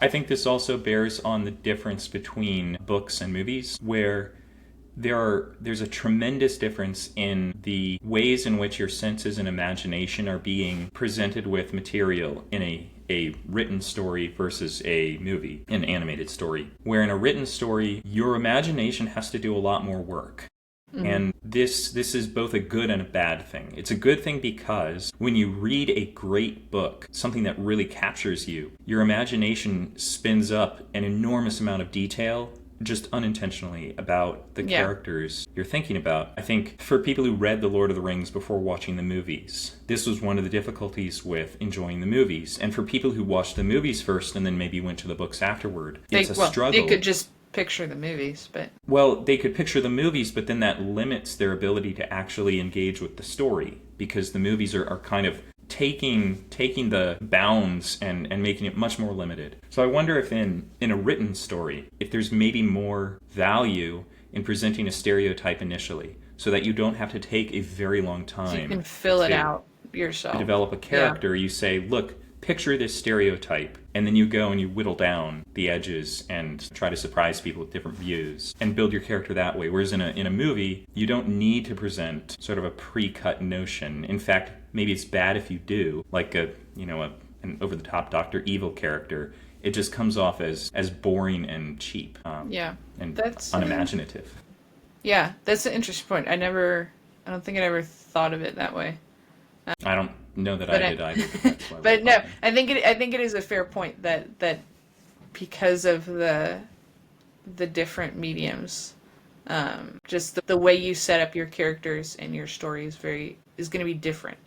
I think this also bears on the difference between books and movies, where there's a tremendous difference in the ways in which your senses and imagination are being presented with material in a written story versus a movie, an animated story. Where in a written story, your imagination has to do a lot more work. And this is both a good and a bad thing. It's a good thing because when you read a great book, something that really captures you, your imagination spins up an enormous amount of detail just unintentionally about the characters you're thinking about. I think for people who read The Lord of the Rings before watching the movies, this was one of the difficulties with enjoying the movies. And for people who watched the movies first and then maybe went to the books afterward, it's a struggle. They could just picture the movies, but... Well, they could picture the movies, but then that limits their ability to actually engage with the story, because the movies are kind of taking the bounds and making it much more limited. So I wonder if in a written story, if there's maybe more value in presenting a stereotype initially, so that you don't have to take a very long time. So you can fill it out yourself. To develop a character, you say, look, picture this stereotype, and then you go and you whittle down the edges and try to surprise people with different views and build your character that way. Whereas in a movie, you don't need to present sort of a pre-cut notion. In fact, maybe it's bad if you do, like an over-the-top Dr. Evil character. It just comes off as boring and cheap. And that's unimaginative. Yeah, that's an interesting point. I don't think I ever thought of it that way. I don't know that I did either. But no, I think it is a fair point that because of the different mediums, just the way you set up your characters and your story is going to be different.